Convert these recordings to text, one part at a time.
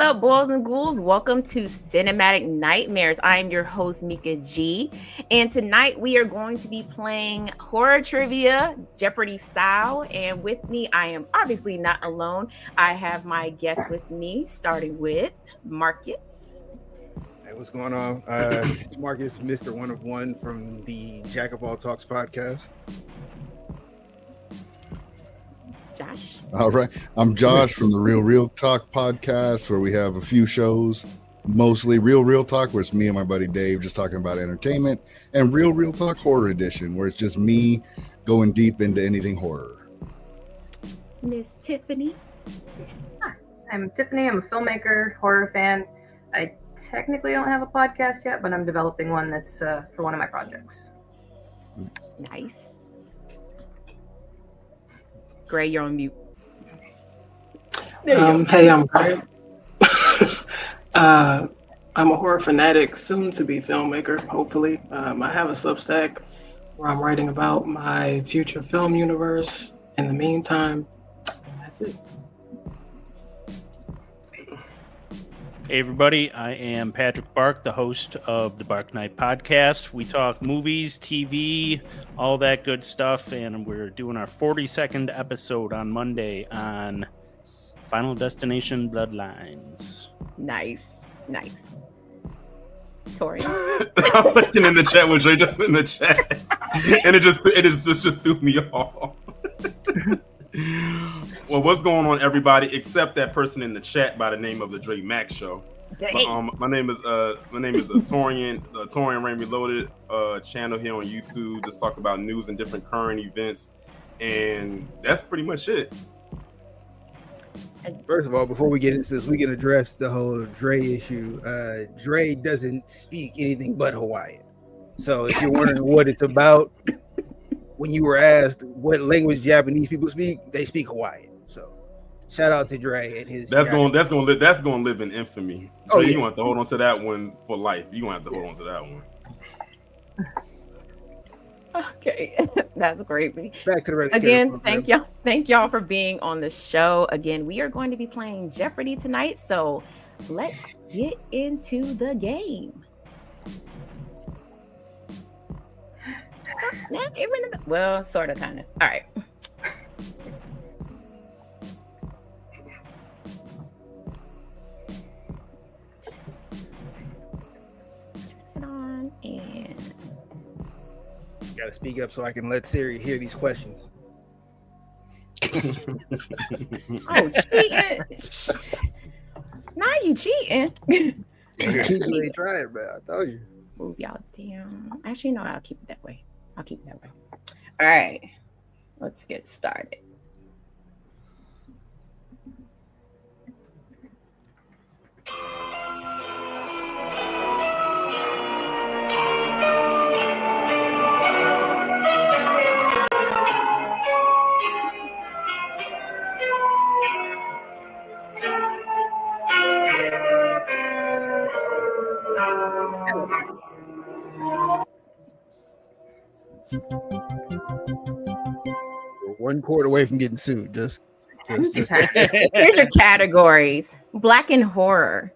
up, boys and ghouls? Welcome to Cinematic Nightmares. I am your host, Meka G. And tonight we are going to be playing horror trivia, Jeopardy style. And with me, I am obviously not alone. I have my guests with me, starting with Marcus. Hey, what's going on? It's Marcus, Mr. One of One from the Jack of All Talks podcast. Josh. All right. I'm Josh from the Real Talk podcast, where we have a few shows, mostly Real Talk, where it's me and my buddy Dave just talking about entertainment, and Real Talk Horror Edition, where it's just me going deep into anything horror. Miss Tiffany. Hi, I'm Tiffany. I'm a filmmaker, horror fan. I technically don't have a podcast yet, but I'm developing one that's for one of my projects. Nice. Gray, you're on mute. Hey, I'm Gray. I'm a horror fanatic, soon to be filmmaker, hopefully. I have a Substack where I'm writing about my future film universe. In the meantime, that's it. Hey everybody, I am Patrick Bark, the host of the Bark Night podcast. We talk movies, TV, all that good stuff, and we're doing our 42nd episode on Monday on Final Destination Bloodlines. Nice. Tori. I'm looking in the chat when Dre just in the chat, and it just threw me off. Well, what's going on, everybody? Except that person in the chat by the name of the Dre Max Show. My name is Torian. The Torian Rain Reloaded channel here on YouTube. Just talk about news and different current events, and that's pretty much it. First of all, before we get into this, we can address the whole Dre issue. Dre doesn't speak anything but Hawaiian. So if you're wondering what it's about, when you were asked what language Japanese people speak, they speak Hawaiian. So shout out to Dre and his. That's gonna live in infamy. Dre, you gonna have to hold on to that one for life. You gonna have to hold on to that one. Okay, that's crazy. Back to the rest. Again, thank y'all for being on the show. Again, we are going to be playing Jeopardy tonight, so let's get into the game. Well, sort of, kind of. All right. Turn it on and. Gotta speak up so I can let Siri hear these questions. Oh, cheating! Now you cheating. They tried, man. I told you. Move y'all down. Actually, no, I'll keep it that way. All right, let's get started. We're 1 quart away from getting sued. Just. Here's your categories: Black and horror,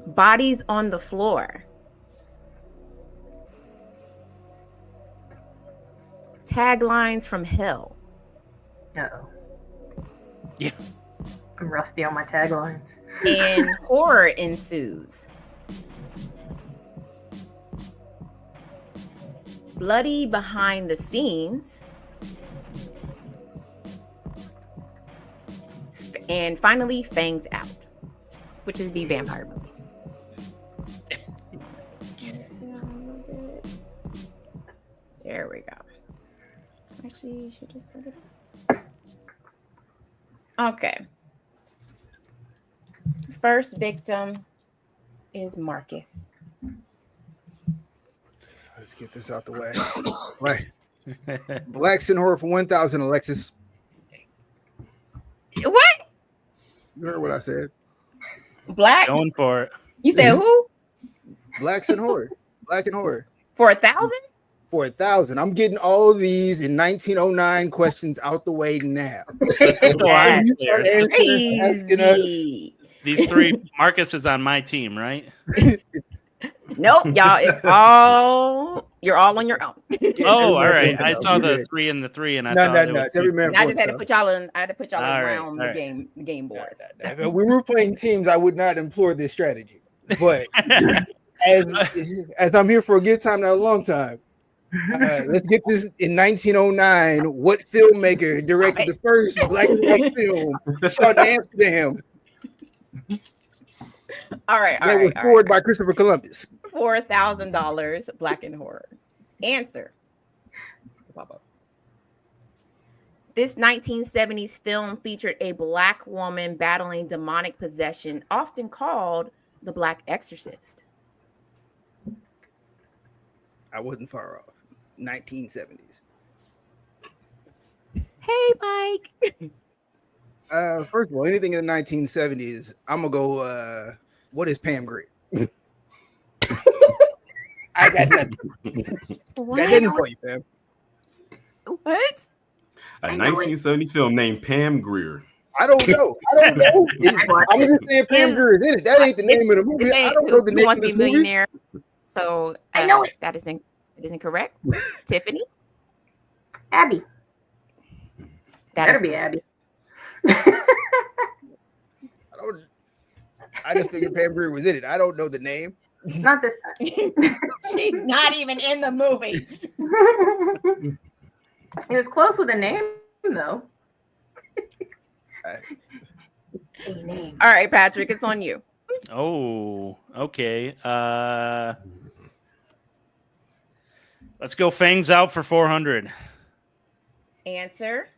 bodies on the floor, taglines from hell. Uh-oh. Yeah. I'm rusty on my taglines. And horror ensues. Bloody behind the scenes. And finally, Fangs Out, which is the vampire movies. There we go. Actually, you should just start it up. Okay. First victim is Marcus. Let's get this out the way. Right. Blacks in horror for 1,000, Alexis. What? You heard what I said. Black? Going for it. You said who? Blacks in horror. Black in horror. For 1,000? For 1,000. I'm getting all these in 1909 questions out the way now. So I'm That's clear. Asking us. crazy. These three, Marcus is on my team, right? Nope, y'all. It's all you're all on your own. Oh, all right. Everybody I else. saw You the good. 3 and the 3, and I No, thought no, it no. was It's every man And I for just had to himself. put y'all in. I had to put y'all All right, around all the right. game board. If we were playing teams, I would not employ this strategy. But as I'm here for a good time, not a long time, let's get this in 1909. What filmmaker directed the first black and white film? Short answer to him. All right, all That was right, all forward right. by Christopher Columbus. $4,000 black and horror. Answer. This 1970s film featured a black woman battling demonic possession, often called the Black Exorcist. I wasn't far off. 1970s. Hey, Mike. First of all, anything in the 1970s, I'm gonna go. What is Pam Grier? I got nothing. What? Got nothing for you, fam. What? A 1970 film named Pam Grier. I don't know. I'm just saying Pam Grier is in it. That ain't the name of the movie. I don't know the Who name Wants of to Be this a movie. Millionaire? So I know it. That isn't correct. Tiffany. Abby. That Better is be Abby. I just figured Pam Grier was in it. I don't know the name. Not this time. She's not even in the movie. It was close with a name, though. A name. All right, Patrick, it's on you. Oh, okay. Let's go Fangs Out for 400. Answer.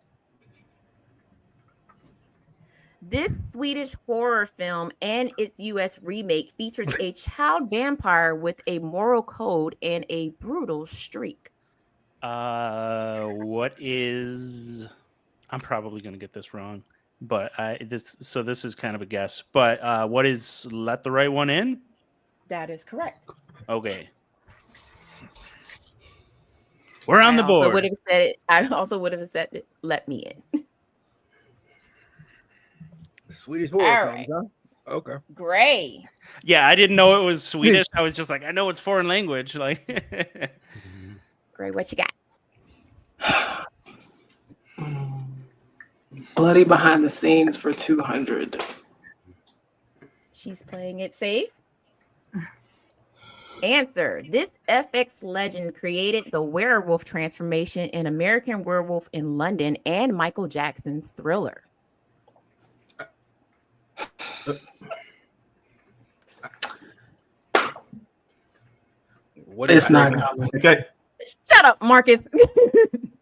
This Swedish horror film and its U.S. remake features a child vampire with a moral code and a brutal streak. What is? I'm probably going to get this wrong, but this is kind of a guess. But what is Let the Right One In? That is correct. Okay. We're on the board. I also would have said it, Let Me In. Swedish horror All films, right. huh? Okay. Gray. Yeah, I didn't know it was Swedish. I was just like, I know it's foreign language. Like, Gray, what you got? Bloody Behind the Scenes for 200. She's playing it safe. Answer. This FX legend created the werewolf transformation in American Werewolf in London and Michael Jackson's Thriller. It's not coming. Okay. Shut up, Marcus.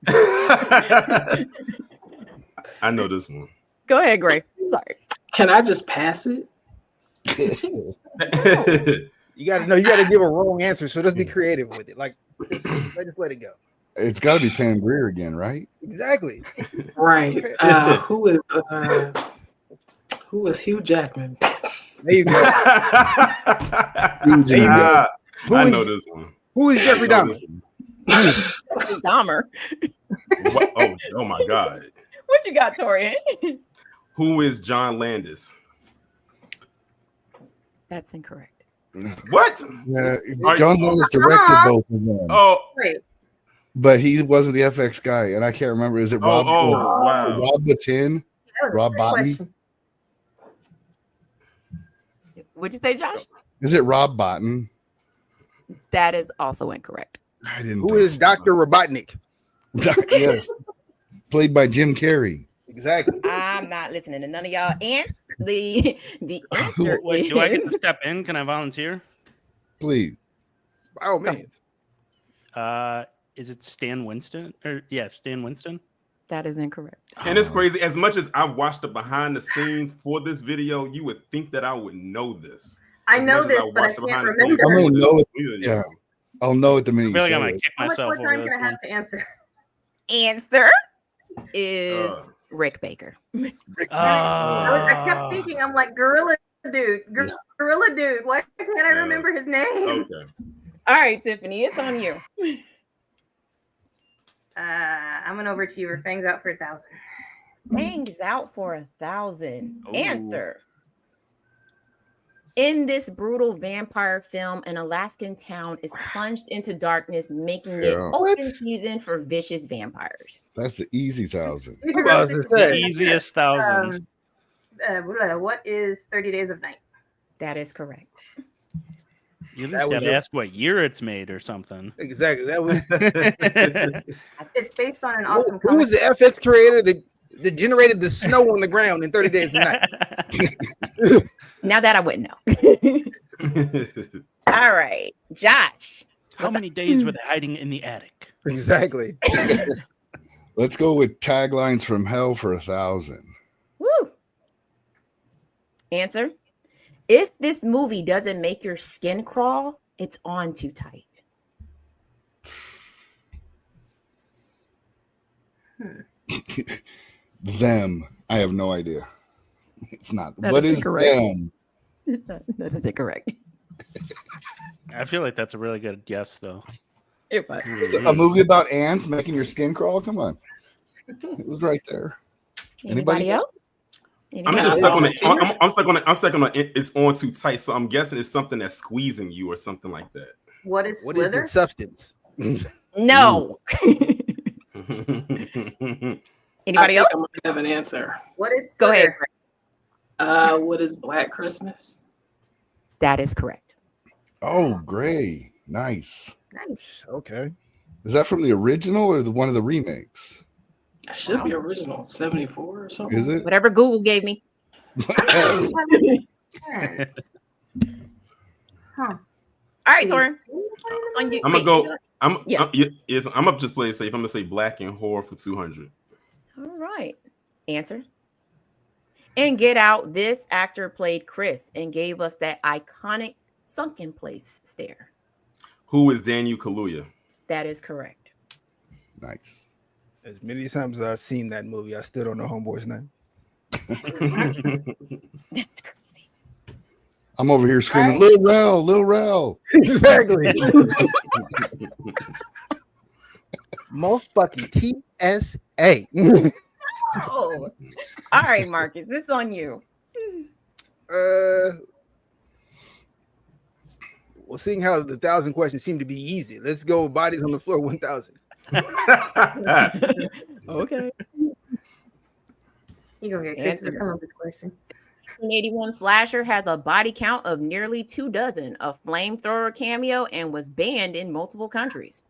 I know this one. Go ahead, Gray. Sorry. Can I just pass it? You gotta give a wrong answer, so just be creative with it. Like just let it go. It's got to be Pam Grier again, right? Exactly. Right. Who is Hugh Jackman? There you go. Huge There you go. I Who know is- this one. Who is Jeffrey I know Dahmer? this one. Dahmer. What? Oh my God. What you got, Torian? Who is John Landis? That's incorrect. What? Yeah, Are John you- Landis directed both of them, Oh, Wait. but he wasn't the FX guy, and I can't remember. Is it Rob? wow. Rob Bottin? That was a Rob great Bottin? question. What'd you say, Josh? Is it Rob Bottin? That is also incorrect. I didn't. Who think is Dr. Robotnik? so. Yes, played by Jim Carrey. Exactly. I'm not listening to none of y'all. And the answer wait, is... do I get to step in? Can I volunteer? Please. By all means. Is it Stan Winston? Stan Winston. That is incorrect. And it's crazy. As much as I watched the behind the scenes for this video, you would think that I would know this. I As know much as this, but I watched the can't behind the scenes remember. I'm gonna know it. video. Yeah, I'll know it the minute I you feel like say I'm gonna it. kick How much myself more time over can this I one. have to answer? Answer is Rick Baker. I kept thinking, I'm like, Gorilla Dude. Gorilla Dude. Why can't I remember his name? Okay. All right, Tiffany, it's on you. I'm an overachiever. Fangs out for 1,000. Fangs out for 1,000. Ooh. Answer. In this brutal vampire film, an Alaskan town is plunged into darkness, making it Yeah. open season for vicious vampires. That's the easy 1,000. about to say. The easiest 1,000. What is 30 Days of Night? That is correct. You at That least was gotta a- ask what year it's made or something. Exactly. That was. It's based on an awesome Who was the FX creator that generated the snow on the ground in 30 Days of Night? Now that I wouldn't know. All right, Josh. How many days were they hiding in the attic? Exactly. Let's go with taglines from hell for 1,000. Woo. Answer. If this movie doesn't make your skin crawl, it's on too tight. Them. I have no idea. It's not. That What is is incorrect. them? That is incorrect. I feel like that's a really good guess, though. It was. It's a movie about ants making your skin crawl? Come on. It was right there. Anybody else? I'm just stuck on it. I'm stuck on it. It's on too tight, so I'm guessing it's something that's squeezing you or something like that. What is What is Slither? the substance? No. Anybody else? I might have an answer. What is Go ahead. Slither? What is Black Christmas? That is correct. Oh, gray. Nice. Nice. Okay. Is that from the original or one of the remakes? It should be original, 74 or something. Is it? Whatever Google gave me. Huh. All right, Torin. On you. I'm gonna Wait, go. I'm Yeah. I'm up just play it safe. I'm gonna say Black and Horror for 200. All right. Answer. In Get Out, this actor played Chris and gave us that iconic sunken place stare. Who is Daniel Kaluuya? That is correct. Nice. As many times as I've seen that movie, I still don't know homeboy's name. That's crazy. I'm over here screaming, Right. Lil Rel. Exactly. Motherfucking TSA. Oh. All right, Marcus, it's on you. Well, seeing how the 1,000 questions seem to be easy, let's go bodies on the floor 1,000. Okay. You gonna get Answer. Christopher Columbus question. 1981 slasher has a body count of nearly 24, a flamethrower cameo, and was banned in multiple countries.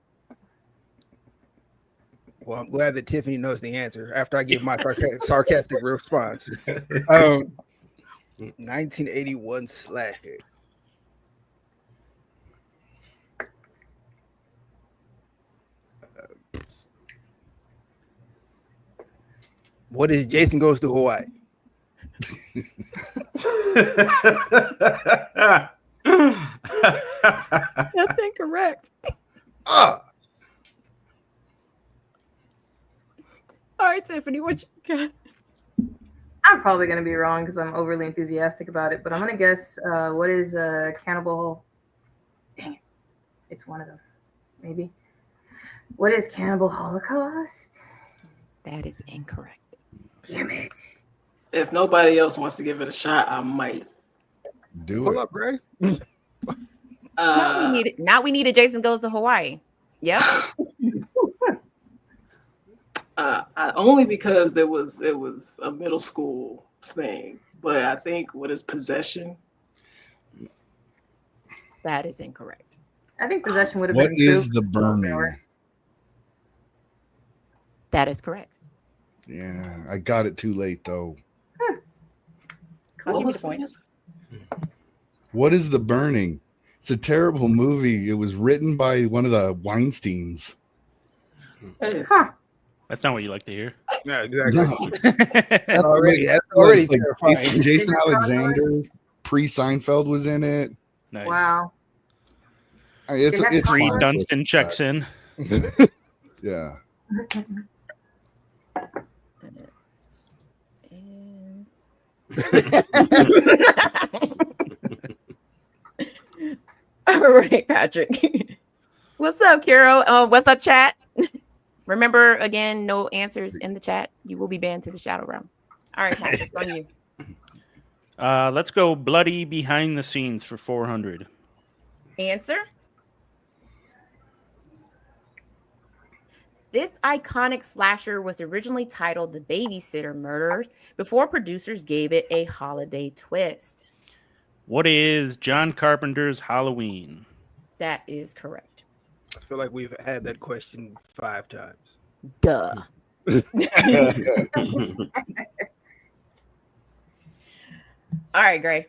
Well, I'm glad that Tiffany knows the answer after I give my sarcastic response. 1981 slasher. What is Jason Goes to Hawaii? That's incorrect. Ah, All right, Tiffany, what you got? I'm probably gonna be wrong because I'm overly enthusiastic about it, but I'm gonna guess what is Cannibal? Dang it, it's one of them, maybe. What is Cannibal Holocaust? That is incorrect. Damn it! If nobody else wants to give it a shot, I might. Do pull it. up, Gray. Now we need a Jason Goes to Hawaii. Yep. Only because it was a middle school thing, but I think what is Possession? That is incorrect. I think Possession would have What been. is Spook. the burning? That is correct. Yeah, I got it too late though. I'll give you What was the point. the answer? What is the burning? It's a terrible movie. It was written by one of the Weinsteins. Hey, Huh? That's not what you like to hear. Yeah, exactly. No, That's already like terrifying. Jason Is it Alexander, pre-Seinfeld was in it. Nice. Wow. I mean, Is that it's Free Free fine. Dunstan checks in. Yeah. All right, Patrick. What's up, Kiro? What's up, chat? Remember, again, no answers in the chat. You will be banned to the shadow realm. All right, Patrick, it's on you. Let's go bloody behind the scenes for 400. Answer. This iconic slasher was originally titled The Babysitter Murders before producers gave it a holiday twist. What is John Carpenter's Halloween? That is correct. I feel like we've had that question 5 times. Duh. All right, Gray.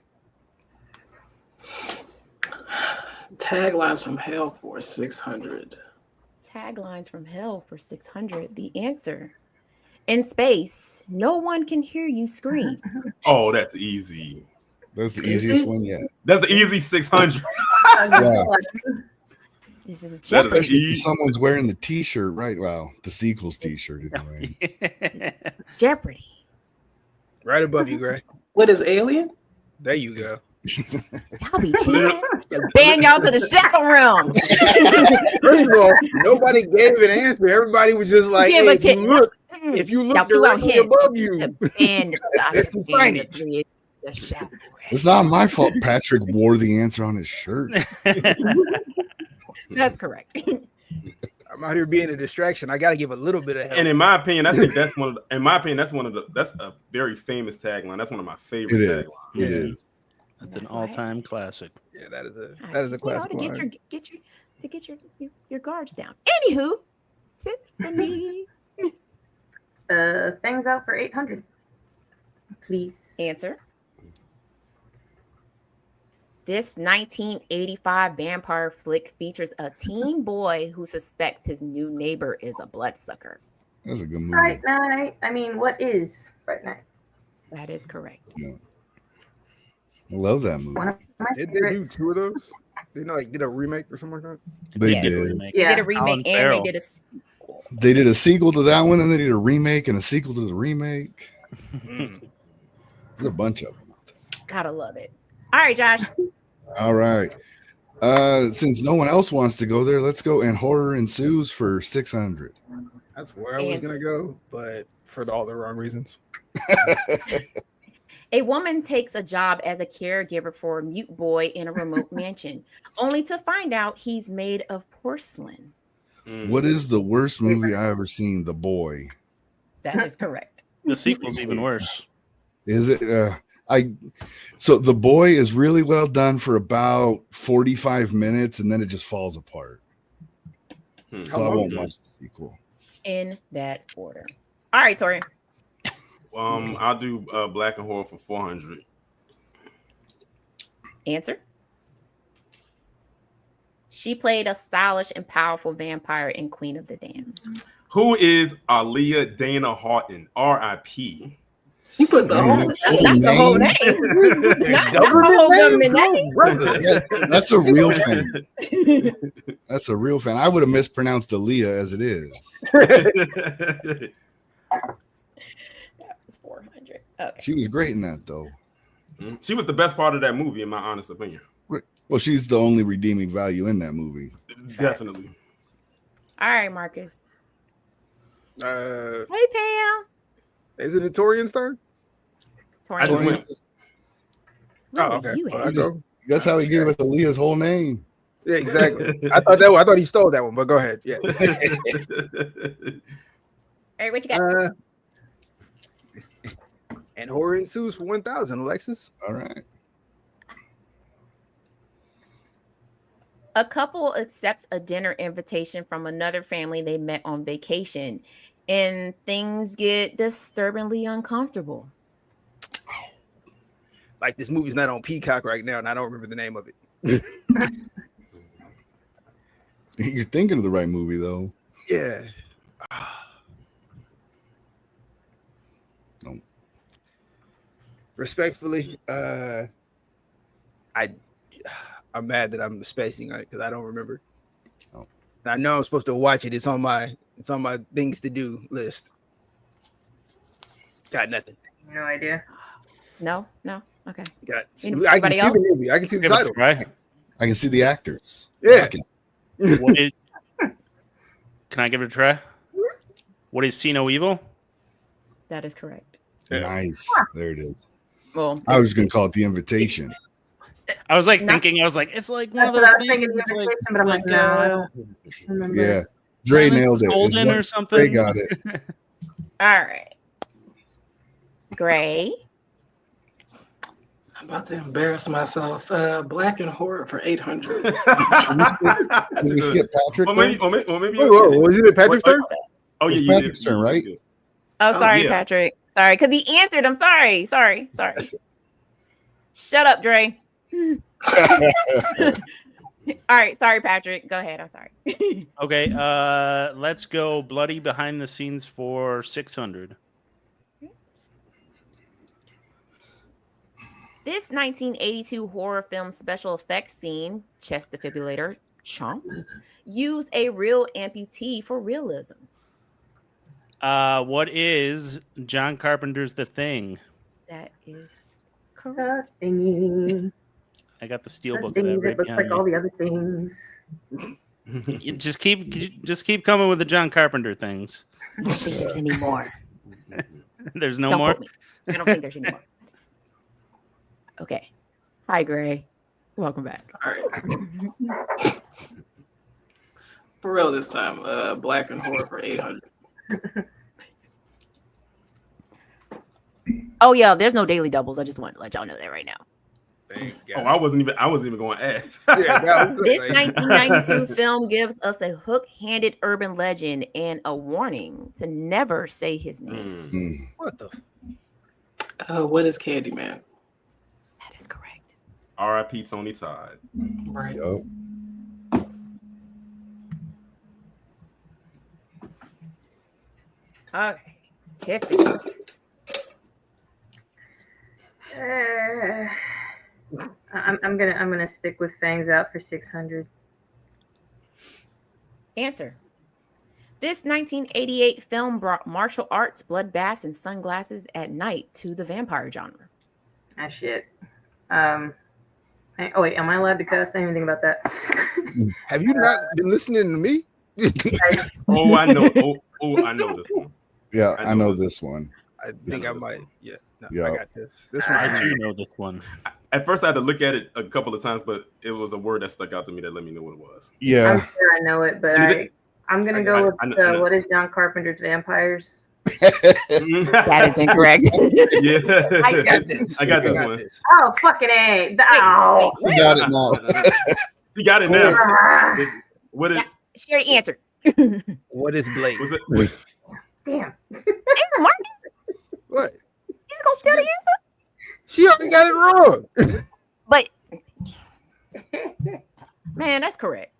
Taglines from hell for 600. Taglines from hell for 600. The answer. In space, no one can hear you scream. Oh, that's easy. That's the easiest one yet. That's the easy 600. Yeah. This is That is Jeopardy. easy. Someone's wearing the T-shirt, right? Well, the sequels T-shirt anyway. Jeopardy. Right above you, Gray. What is Alien? There you go. Y'all be cheating. Ban y'all to the shadow realm. First of all, nobody gave an answer. Everybody was just like, Yeah, hey, but if you look y'all threw out directly hints. above you, And That's some signage. the shadow realm. It's not my fault Patrick wore the answer on his shirt. That's correct. I'm out here being a distraction. I got to give a little bit of help. And in my opinion, I think that's that's a very famous tagline. That's one of my favorite It is. taglines. It is. That's an That's right. all-time classic. Yeah, that is a All right, that is a just, you know, classic to get line. your guards down. Anywho, Tiffany. Things out for 800. Please. Answer. This 1985 vampire flick features a teen boy who suspects his new neighbor is a bloodsucker. That's a good movie. Fright Night. I mean, what is Fright Night? That is correct. Yeah. I love that movie. One of my Did they do favorites. 2 of those? They like did a remake or something like that? They Yes. did. They Yeah. did a remake Colin and they Farrell. did a sequel. They did a sequel to that one, and they did a remake and a sequel to the remake. There's a bunch of them. Gotta love it. All right, Josh. All right. Since no one else wants to go there, let's go and horror ensues for 600. That's where I was gonna go, but for all the wrong reasons. A woman takes a job as a caregiver for a mute boy in a remote mansion, only to find out he's made of porcelain. What is the worst movie I ever seen? The Boy. That is correct. The sequel's even worse. Is it? So The Boy is really well done for about 45 minutes, and then it just falls apart. So I won't watch the sequel. In that order. All right, Tori. I'll do Black and Horror for 400. Answer. She played a stylish and powerful vampire in Queen of the Damned. Who is Aaliyah Dana Houghton? R.I.P. You put the whole. That's the whole name. Not the whole government name. That's a real fan. That's a real fan. I would have mispronounced Aaliyah as it is. That was 400. Okay. She was great in that, though. She was the best part of that movie, in my honest opinion. Well, she's the only redeeming value in that movie. Definitely. All right, Marcus. Is Hey, Pam. it a Torian star? I just went. Oh, okay. You Well, have. I go. That's how he gave us Aaliyah's whole name. Yeah, exactly. I thought he stole that one, but go ahead. Yeah. All right, what you got? And horror ensues for 1,000, Alexis. All right. A couple accepts a dinner invitation from another family they met on vacation, and things get disturbingly uncomfortable. Like this movie's not on Peacock right now, and I don't remember the name of it. You're thinking of the right movie, though. Yeah. No. Respectfully, I'm mad that I'm spacing on it because I don't remember. Oh. And I know I'm supposed to watch it. It's on my things to do list. Got nothing. No idea. No. Okay. Got. Anybody I can see else? the movie. I can see the Give it a title. try. I can see the actors. Yeah. talking. What is- Can I give it a try? What is See No Evil? That is correct. Nice. There it is. Well, I was going to call it The Invitation. I was like Not- thinking, I was like, it's like one of That's what I those was thinking, things. The It's like, Invitation, but I'm like, no, I don't remember. Yeah. Dre Silence nailed it. Golden It's or what- something. Dre got it. all right. Gray. I'm about to embarrass myself. Black and Horror for 800. Did we skip Patrick? Well, then? maybe. Whoa, was it Patrick's turn? Oh yeah, It's you Patrick's did. turn, right? Oh, sorry, yeah. Patrick. Sorry, because he answered. I'm sorry. Sorry. Shut up, Dre. All right. Sorry, Patrick. Go ahead. I'm sorry. Okay, let's go Bloody Behind the Scenes for 600. This 1982 horror film special effects scene, chest defibrillator, chomp, used a real amputee for realism. What is John Carpenter's The Thing? That is correct. The thingy, I got the steel the book of thingy that right that looks behind like all me. the other things. You just keep coming with the John Carpenter things. I don't think there's any more. There's no Don't more. quote me. I don't think there's any more. Okay. Hi, Gray. Welcome back. All right. For real this time. Black and Horror for 800. Oh yeah, there's no daily doubles. I just want to let y'all know that right now. Thank Oh, God. I wasn't even going to ask. Yeah, that was This like- 1992 film gives us a hook-handed urban legend and a warning to never say his name. Mm. What the? What is Candyman? That is correct. R.I.P. Tony Todd. Right. Yup. Okay. Tiffany. I'm gonna stick with Fangs Out for 600. Answer. This 1988 film brought martial arts, bloodbaths, and sunglasses at night to the vampire genre. Ah, shit. Oh wait, am I allowed to cuss? I didn't even think about that. Have you not been listening to me? Oh, I know. I know this one. Yeah, I I know know this. this one. I think I might. Yeah, no, Yeah. I got this. This one. I do know this one. At first, I had to look at it a couple of times, but it was a word that stuck out to me that let me know what it was. Yeah. I'm sure I know it, but I'm gonna go with I know. what is John Carpenter's Vampires? That is incorrect. Yeah, I got this. I got this one. this. Oh, fucking A. Oh. You got it now. You got it now. Ah, What is? She already answered. What is Blade? Was it? damn. Damn, Mark, What? you just gonna steal the answer? She already got it wrong. But man, that's correct.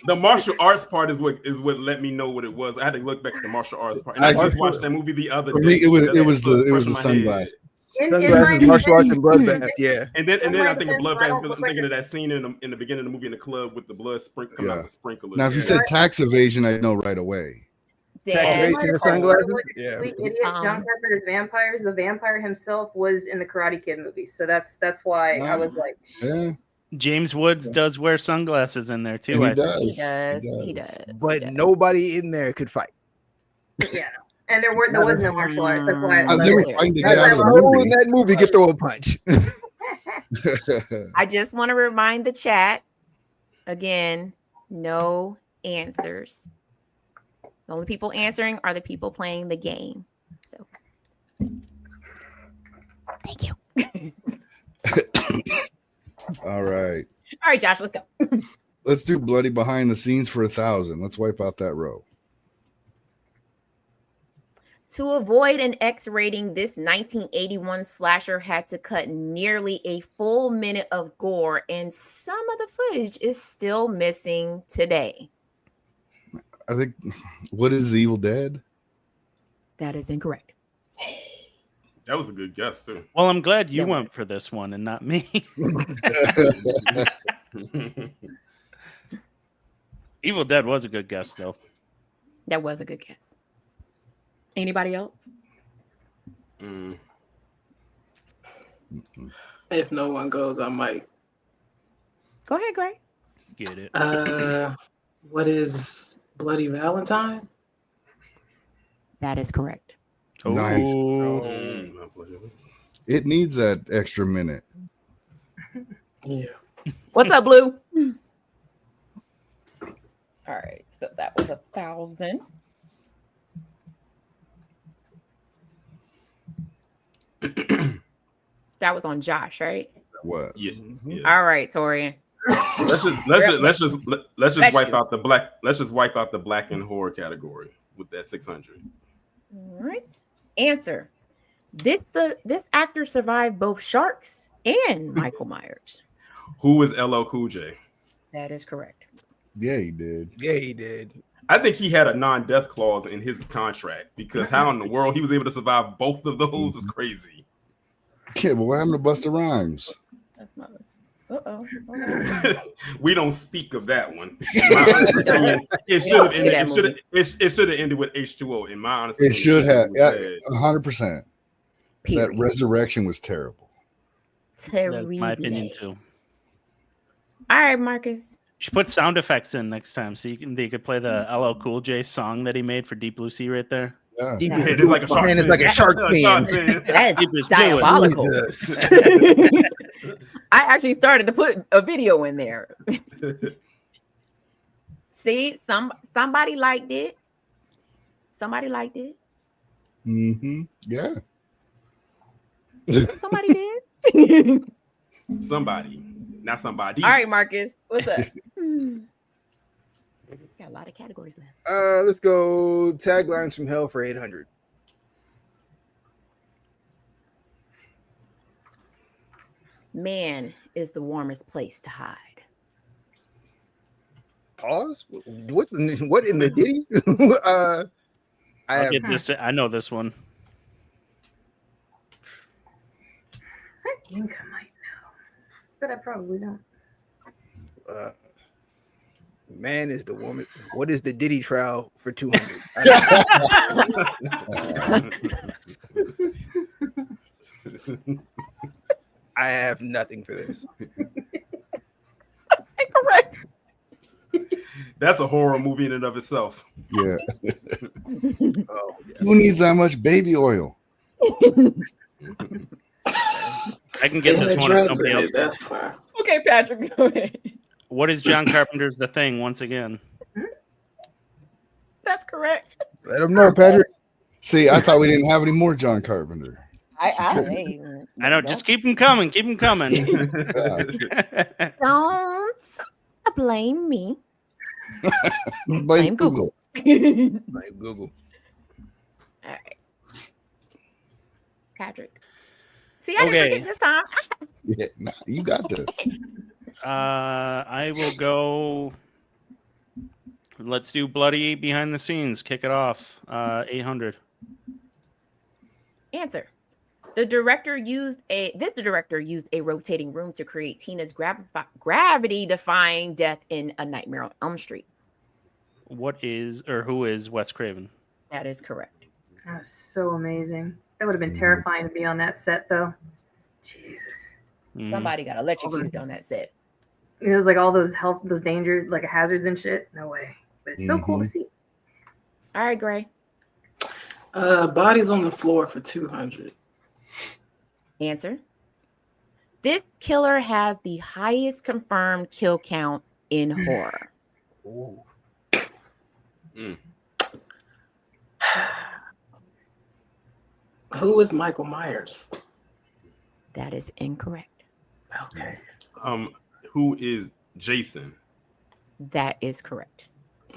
The martial arts part is what let me know what it was. I had to look back at the martial arts part, and I just watched that movie the other For day. me, it was That's the fresh in my head. sunglasses. Sunglasses, martial arts, and bloodbath. Yeah. And then I think of Right, bloodbath because I'm right. thinking of that scene in the beginning of the movie in the club with the blood coming out Yeah. the sprinklers. Now, if you Yeah. said tax evasion, I know right away. Tax Damn. evasion and sunglasses. Yeah. Complete idiot. John Carpenter's Vampires. The vampire himself was in the Karate Kid movie, so that's why I was like, Yeah, James Woods does wear sunglasses in there too. and he I think. He does. does. He He does. does. But he does. nobody in there could fight. yeah. No. And there was no martial arts. That's why. They were Clear. fighting to Not get out a of the soul in movie. that movie could throw a punch. I just want to remind the chat again, no answers. The only people answering are the people playing the game. So thank you. All right. All right, Josh, let's go. Let's do bloody behind the scenes for 1,000. Let's wipe out that row. To avoid an X rating, this 1981 slasher had to cut nearly a full minute of gore, and some of the footage is still missing today. I think, what is the Evil Dead? That is incorrect. That was a good guess too. Well, I'm glad you Yeah, went for this one and not me. Evil Dead was a good guess, though. That was a good guess. Anybody else? Mm. If no one goes, I might. Go ahead, Gray. Get it. What is Bloody Valentine. That is correct. Nice. Mm, It needs that extra minute. Yeah. What's up, Blue? All right, so that was 1,000. That was on Josh, right? That was. Yeah. All right, Torian. Let's just wipe out the black. Let's just wipe out the black and horror category with that 600. All right. Answer. This actor survived both Sharks and Michael Myers. Who is LL Cool J? That is correct. Yeah, he did. Yeah, he did. I think he had a non-death clause in his contract because how in the world he was able to survive both of those is crazy. Yeah, but what happened to Busta Rhymes? That's my. Uh-oh. We don't speak of that one. It should have ended with H2O. In my honest It opinion, should have. was Yeah, bad. 100%. That resurrection was terrible. Terrible. That's my opinion too. All right, Marcus. You should put sound effects in next time so they could play the LL Cool J song that he made for Deep Blue Sea right there. Yeah. It's like a shark. It's like a shark fin. That's diabolical. I actually started to put a video in there. See, somebody liked it. Somebody liked it. Mm-hmm. Yeah. Somebody did. Somebody, not somebody. All right, Marcus, what's up? Got a lot of categories left. Let's go taglines from hell for 800. Man is the warmest place to hide. Pause. What in the ditty? I'll get this. I know this one. I think I might know, but I probably don't. Man is the woman. What is the Diddy trial for 200? I have nothing for this. Incorrect. That's a horror movie in and of itself. Yeah. Oh, Who needs that much baby oil? I can get this one. If nobody else. That's fine. Okay, Patrick, go ahead. What is John Carpenter's The Thing once again? That's correct. let him know, Patrick. See, I thought we didn't have any more John Carpenter. I know. Just keep them coming. Keep them coming. don't blame me. Blame Google. Like Google. All right, Patrick. See, I didn't forget this time. Yeah, nah, you got this. I will go. Let's do bloody behind the scenes. Kick it off. 800. Answer. The director used a rotating room to create Tina's gravity-defying death in A Nightmare on Elm Street. Who is Wes Craven? That is correct. That was so amazing. That would have been terrifying to be on that set, though. Jesus. Somebody got electrocuted on that set. It was like all those danger, like hazards and shit. No way. But it's so cool to see. All right, Gray. Bodies on the floor for 200. Answer. This killer has the highest confirmed kill count in horror. Ooh. Who is Michael Myers? That is incorrect. Okay. Who is Jason? That is correct.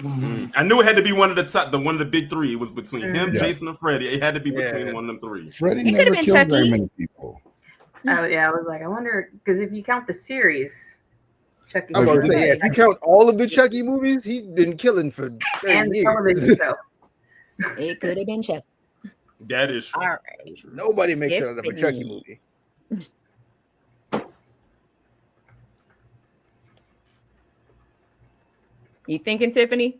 I knew it had to be one of the big three. It was between him, Jason, and Freddy. It had to be between one of them three. Freddy It never could've been killed Chucky. very many people. Yeah, I was like, I wonder, because if you count the series, Chucky. I'm about to say, if you count all of the Chucky movies, he's been killing for 30 and the years. television show. It could have been Chuck. That is true. All right. That is true. Nobody makes it out of a Chucky movie. You thinking, Tiffany?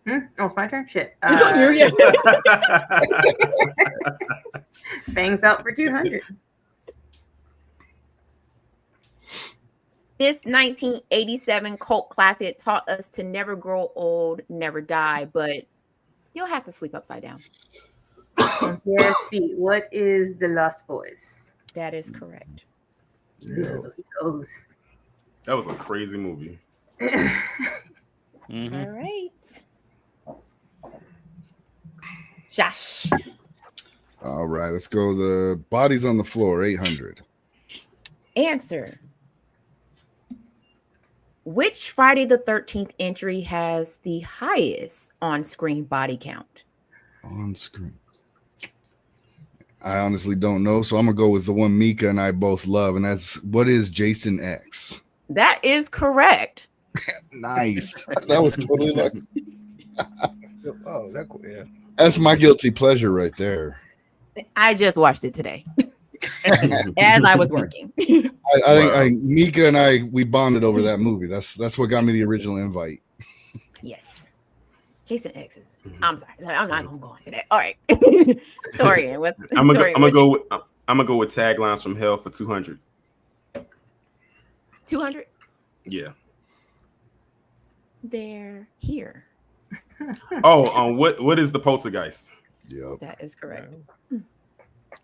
Oh, it's my turn? Shit. Yeah. Bangs out for 200. This 1987 cult classic taught us to never grow old, never die, but you'll have to sleep upside down. On Pierre's feet, what is The Lost Boys? That is correct. Yeah. Those toes. That was a crazy movie. Mhm. All right. Josh. All right, let's go. The Bodies on the Floor, 800. Answer. Which Friday the 13th entry has the highest on-screen body count? On screen. I honestly don't know, so I'm gonna go with the one Meka and I both love, and that's what is Jason X. That is correct. Nice. That was totally lucky. Oh, that cool. Yeah. That's my guilty pleasure right there. I just watched it today as I was working. I think Meka and we bonded over that movie. That's what got me the original invite. Yes. Jason X is. I'm sorry. I'm not gonna go into that. All right. Torian, what's I'm gonna go with taglines from hell for 200. 200? Yeah. They're here. Oh, what is the poltergeist? Yep. That is correct.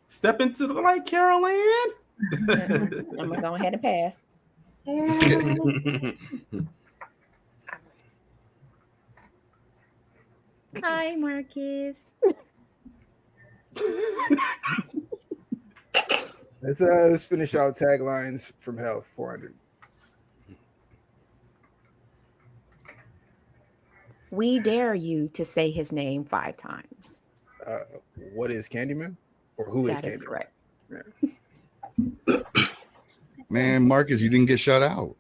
Step into the light, Carol Ann. I'm gonna go ahead and pass. Hi, Marcus. Let's finish out taglines from hell. 400. We dare you to say his name 5 times. What is Candyman? Or who is That is Candyman? correct. Man, Marcus, you didn't get shut out.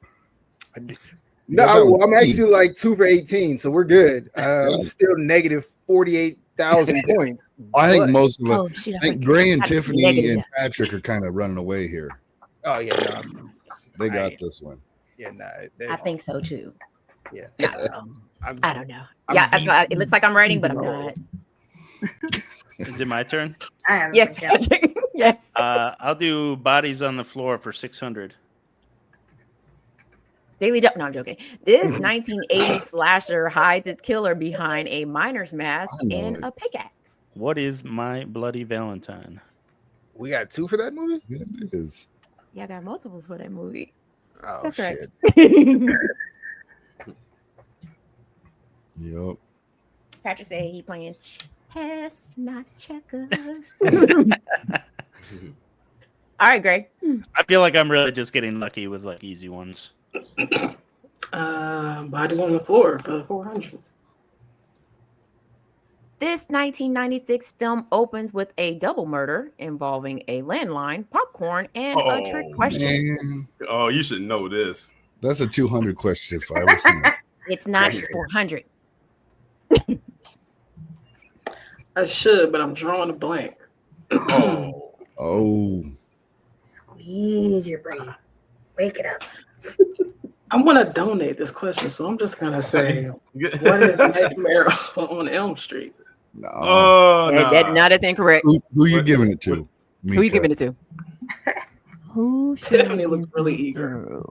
No, I'm actually like 2 for 18, so we're good. I'm still negative 48,000 points. I think most of it. Oh, shoot, I think Gray and Tiffany negative. and Patrick are kind of running away here. Oh yeah, no, They got this one. yeah, nah. I think so too. Yeah. I don't know. It looks like I'm writing, but I'm not. Is it my turn? I am. Yes, Patrick. Yes. I'll do Bodies on the Floor for 600. Daily Jump. No, I'm joking. This 1980 slasher hides its killer behind a miner's mask and a pickaxe. What is My Bloody Valentine? We got 2 for that movie? It is. Yeah, I got multiples for that movie. Oh That's shit. Yep. Patrick said he playing chess, not checkers. All right, Greg. I feel like I'm really just getting lucky with like easy ones. Bodies on the Floor for 400. This 1996 film opens with a double murder involving a landline, popcorn, and a trick question. Man, Oh, you should know this. that's a 200 question if I ever seen it. It's not 400. I should, but I'm drawing a blank. Oh. Oh. Squeeze your brain. Wake it up. I want to donate this question, so I'm just gonna say, what is Nightmare on Elm Street? No. Oh, no. That is incorrect. Who you giving it to? Who you giving it to? Who Tiffany looks really eager.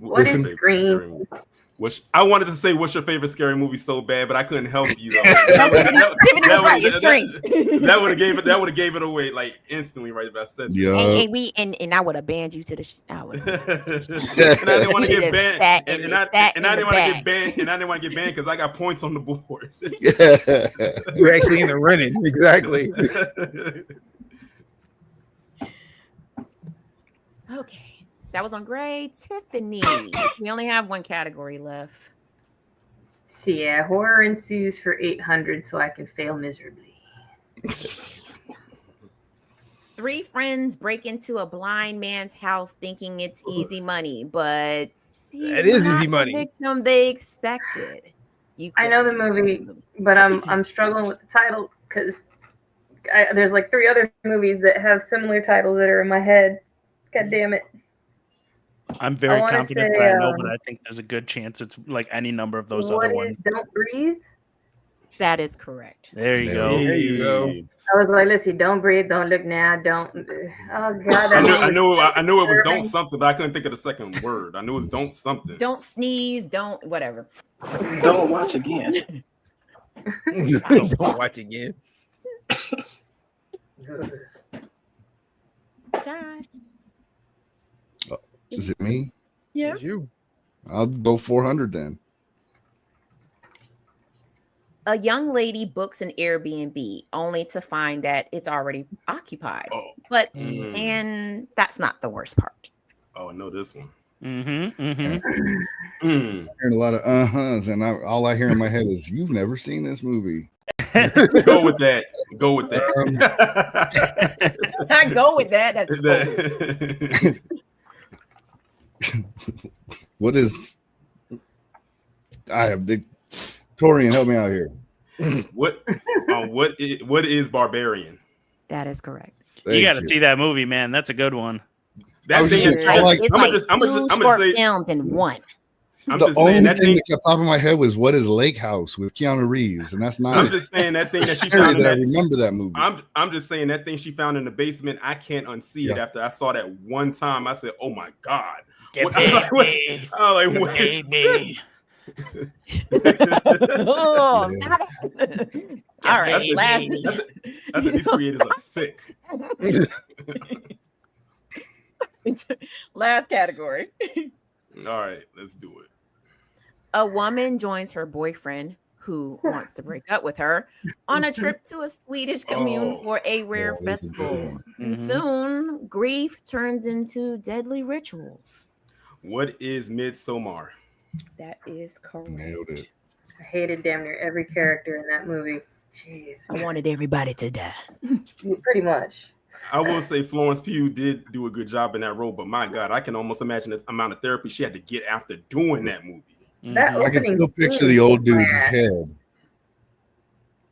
What is Scream? I wanted to say, what's your favorite scary movie so bad, but I couldn't help you. Though. Tiffany was right. It's Scream. That would have gave it away like instantly right if I said it. Yeah. And I would have banned you to the shower. And I didn't want to get banned. And I didn't want to get banned. And I didn't want to get banned because I got points on the board. You're actually in the running. Exactly. Okay. That was on Gray. Tiffany. We only have one category left. So yeah, horror ensues for 800, so I can fail miserably. 3 friends break into a blind man's house thinking it's easy money, but It is easy money. The victim they expected. I know the movie, but I'm struggling with the title because there's like 3 other movies that have similar titles that are in my head. God damn it. I'm very confident that I know, but I think there's a good chance it's like any number of those other ones. Don't Breathe? That is correct. There you go. There you go. I was like, listen, don't breathe, don't look now, don't. Oh God, I knew it was don't something, but I couldn't think of the second word. I knew it was don't something. Don't sneeze. Don't whatever. Don't watch again. Don't watch again. Josh. Is it me? Yeah. It's you. I'll go 400 then. A young lady books an Airbnb only to find that it's already occupied. Oh. But and that's not the worst part. Oh, I know this one. Hearing a lot of uh-huhs, and all I hear in my head is, "You've never seen this movie." Go with that. Go with that. I go with that. That's What is? I have the Torian. Help me out here. What is Barbarian? that is correct. You got to see that movie, man. That's a good one. That was thing. just- I'm two just short say. films in one. I'm The just only saying thing that thing. that kept popping in my head was "What is Lake House" with Keanu Reeves, and that's not. I'm just saying that thing that she scary found in that I that. remember that movie. I'm just saying that thing she found in the basement. I can't unsee it Yeah. after I saw that one time. I said, "Oh my god!" Get I'm like, what me. is this? Oh, Yeah. stop it. All right. That's Last, I said these creators are sick. last category. All right, let's do it. A woman joins her boyfriend who wants to break up with her on a trip to a Swedish commune Oh. for a rare Yeah, this is a good festival. one. And Mhm. soon, grief turns into deadly rituals. What is Midsommar? That is correct. Nailed it. I hated damn near every character in that movie. Jeez, I wanted everybody to die. Yeah, pretty much. I will say Florence Pugh did do a good job in that role, but my God, I can almost imagine the amount of therapy she had to get after doing that movie. That Mhm. I can opening still picture scene the old was dude's bad. head.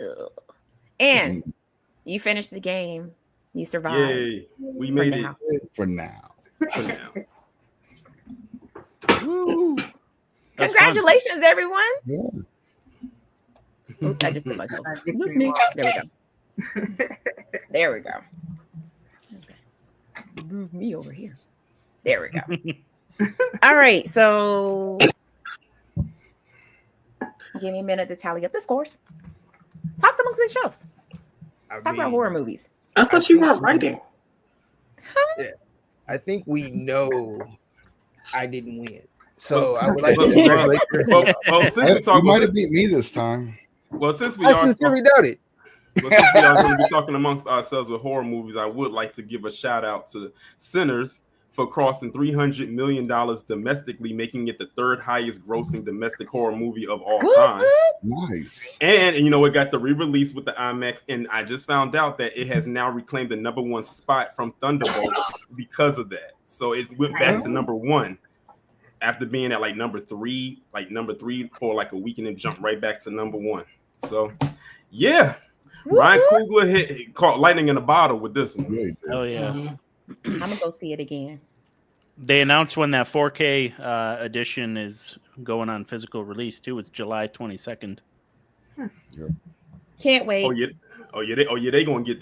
Ugh. And you finished the game. You survived. Yay, we made it now. For now. for now. Woo. That's fun. Congratulations, everyone. Yeah. Oops, I just put myself. My victory Lose me. walk. There we go. There we go. Okay. Move me over here. There we go. All right. So give me a minute to tally up the scores. Talk some movie shows. I Talk about mean, horror movies. I thought you weren't writing. I think we know I didn't win. So Well, I would like to well, congratulate well, since we You talk might about have beat me this time. well, since we I are sincerely doubt it. Well, since we are going to be talking amongst ourselves with horror movies, I would like to give a shout out to Sinners for crossing $300 million domestically, making it the third highest grossing domestic horror movie of all time. Nice. And you know, it got the re-release with the IMAX, and I just found out that it has now reclaimed the number one spot from Thunderbolt because of that. So it went back to number one after being at number three for like a week, and then jumped right back to number one. So yeah. Ryan Coogler caught lightning in a bottle with this one. Really did. Oh yeah. Mhm. I'm gonna go see it again. They announced when that 4K edition is going on physical release too. It's July 22nd. Can't wait. They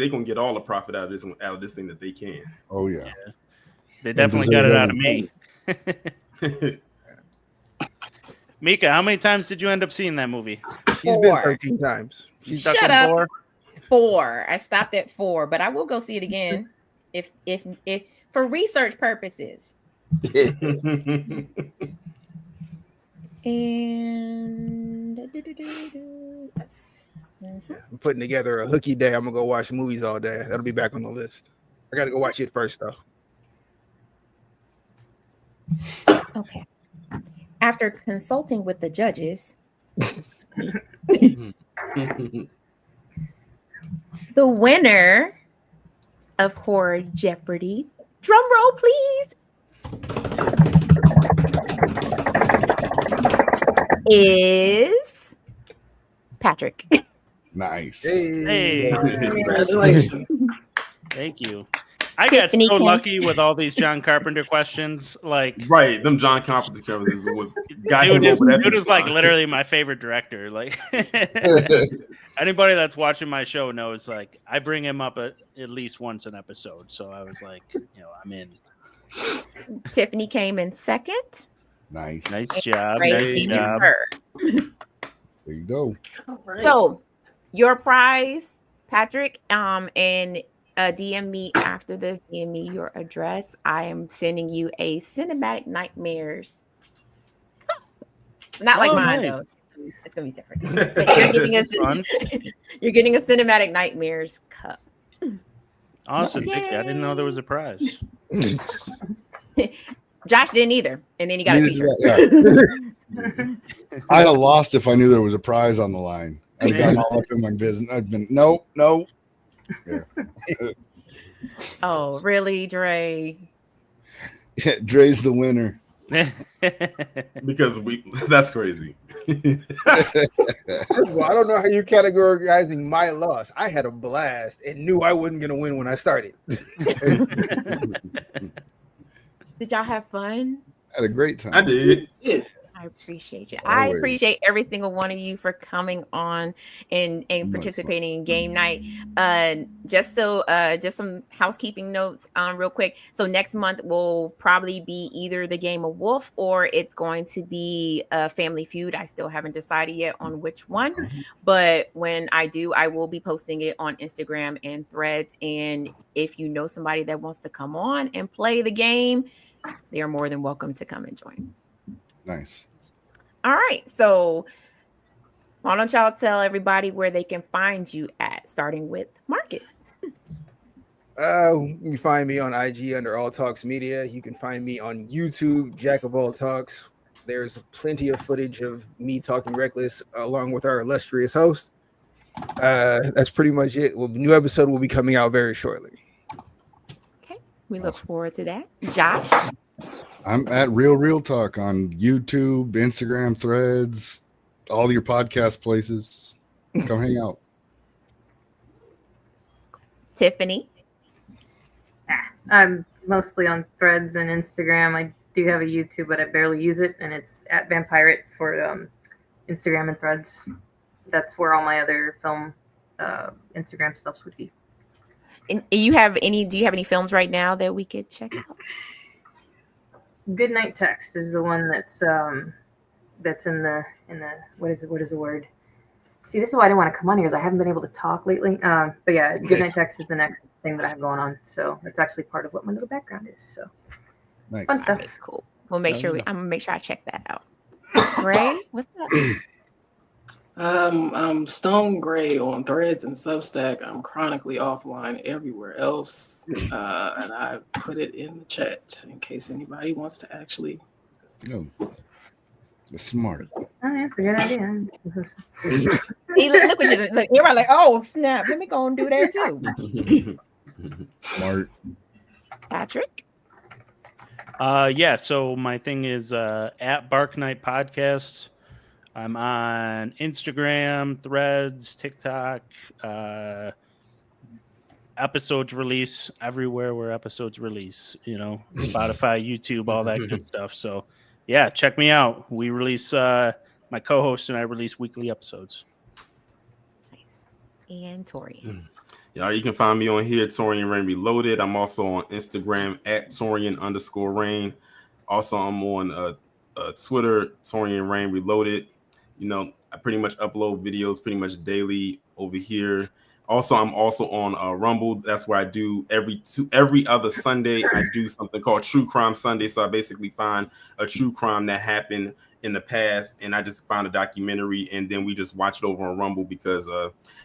gonna get all the profit out of this thing that they can. Oh yeah. They definitely got it out of me. Well, Mika, how many times did you end up seeing that movie? She's been 4. 13 times. You stuck Shut at up. 4? 4. I stopped at 4, but I will go see it again if for research purposes. And yes. I'm putting together a hooky day. I'm gonna go watch movies all day. That'll be back on the list. I gotta go watch it first though. Okay. After consulting with the judges, the winner of Horror Jeopardy, drum roll please, is Patrick. Nice. Hey, Congratulations. thank you. I got Tiffany so came- lucky with all these John Carpenter questions. Like, Right, them John Carpenter covers was got him dude is, over that. dude is like literally my favorite director. Like, anybody that's watching my show knows, like, I bring him up at least once an episode. So I was like, I'm in. Tiffany came in second. Nice. Nice job. Ray Nice came in job. third. There you go. All right. So your prize, Patrick, and DM me after this. DM me your address. I am sending you a Cinematic Nightmares. Not like Oh, mine nice. though. It's gonna be different. But you're getting a Fun. you're getting a Cinematic Nightmares cup. Awesome. Yay. I didn't know there was a prize. Josh didn't either, and then he got a Neither t-shirt. did I, yeah. I'd have lost if I knew there was a prize on the line. I'd have gotten all up in my business. I'd been no. Yeah. Oh, really, Dre? Yeah, Dre's the winner. Because that's crazy. First of all, I don't know how you're categorizing my loss. I had a blast and knew I wasn't going to win when I started. Did y'all have fun? Had a great time. I did. I appreciate you. Always. I appreciate every single one of you for coming on and Much participating in game night. Just some housekeeping notes real quick. So next month will probably be either the Game of Wolf or it's going to be a Family Feud. I still haven't decided yet on which one, but when I do, I will be posting it on Instagram and Threads. And if you know somebody that wants to come on and play the game, they are more than welcome to come and join. Nice. All right. So why don't y'all tell everybody where they can find you at, starting with Marcus. You can find me on IG under All Talks Media. You can find me on YouTube, Jack of All Talks. There's plenty of footage of me talking reckless along with our illustrious host. That's pretty much it. New episode will be coming out very shortly. Okay. We look forward to that. Josh. I'm at Real Talk on YouTube, Instagram, Threads, all your podcast places. Come hang out. Tiffany. I'm mostly on Threads and Instagram. I do have a YouTube, but I barely use it, and it's at Vampirate for Instagram and Threads. That's where all my other film Instagram stuffs would be. And do you have any films right now that we could check out? Goodnight Text is the one that's in the what is the word? See, this is why I didn't want to come on here because I haven't been able to talk lately. But yeah, Goodnight Text is the next thing that I have going on. So that's actually part of what my little background is. So Nice. fun stuff. Okay, cool. We'll make sure I'm gonna make sure I check that out. Ray, what's up? I'm Stone Gray on Threads and Substack. I'm chronically offline everywhere else, and I put it in the chat in case anybody wants to actually. No. That's smart. Oh, that's a good idea. Hey, look what you look. You're like, oh snap! Let me go and do that too. Smart. Patrick. Yeah. So my thing is at Bark Night Podcast. I'm on Instagram, Threads, TikTok, episodes release everywhere where episodes release, Spotify, YouTube, all that good stuff. So yeah, check me out. We release, my co-host and I release weekly episodes. Nice. And Torian. Yeah, you can find me on here, Torian Rain Reloaded. I'm also on Instagram at Torian_Rain. Also, I'm on Twitter, Torian Rain Reloaded. I pretty much upload videos pretty much daily over here. Also, I'm also on Rumble. That's where I do every other Sunday. I do something called True Crime Sunday. So I basically find a true crime that happened in the past, and I just find a documentary, and then we just watch it over on Rumble because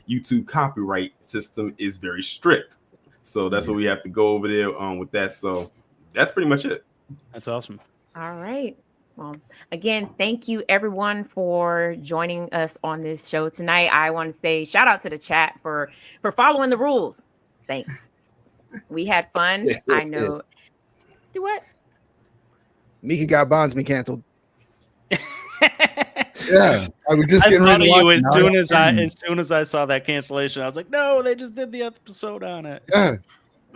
YouTube copyright system is very strict. So that's what we have to go over there with that. So that's pretty much it. That's awesome. All right. Well, again, thank you everyone for joining us on this show tonight. I want to say shout out to the chat for following the rules. Thanks. We had fun. I know. Do what? Meka got Bondsman canceled. Yeah, I was just getting ready to watch it. As soon as I saw that cancellation, I was like, no, they just did the episode on it. Yeah,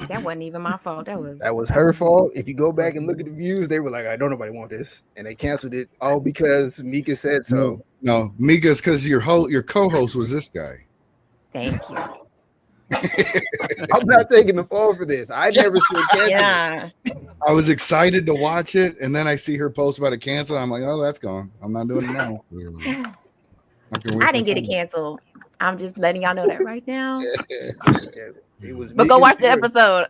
That wasn't even my fault. That was her fault. If you go back and look at the views, they were like, "I don't nobody want this," and they canceled it all because Meka said so. No, Mika's because your co-host was this guy. Thank you. I'm not taking the fall for this. I never said cancel. Yeah. I was excited to watch it, and then I see her post about it cancel. I'm like, oh, that's gone. I'm not doing it now. I didn't get it canceled. I'm just letting y'all know that right now. It was but go watch the episode.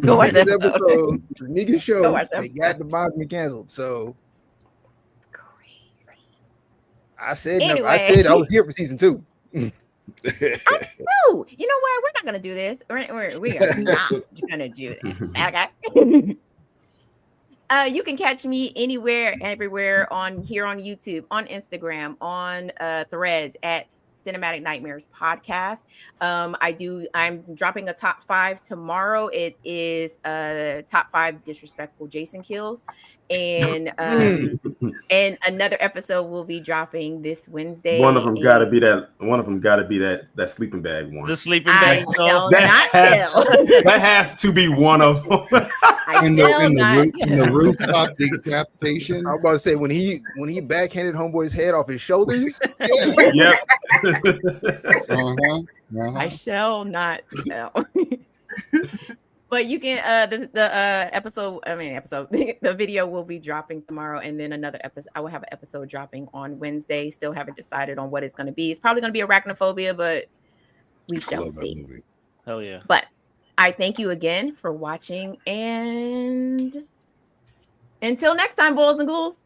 Go watch the episode. Mika's show. They got the bottom canceled. So crazy. I said I was here for season 2. I know. You know what? We're not gonna do this. We're not gonna do this. Okay. You can catch me anywhere, everywhere on YouTube, on Instagram, on Threads at Cinematic Nightmares Podcast. I'm dropping a top 5 tomorrow. It is top 5 disrespectful Jason kills, and another episode will be dropping this Wednesday. One of them got to be that sleeping bag one. The sleeping bag. That has to be one of them. in the rooftop decapitation. I was about to say when he backhanded homeboy's head off his shoulders. Yep. I shall not tell. But you can the video will be dropping tomorrow, and then another episode. I will have an episode dropping on Wednesday. Still haven't decided on what it's going to be. It's probably going to be arachnophobia, but we shall see. Hell yeah! But I thank you again for watching, and until next time, boys and ghouls.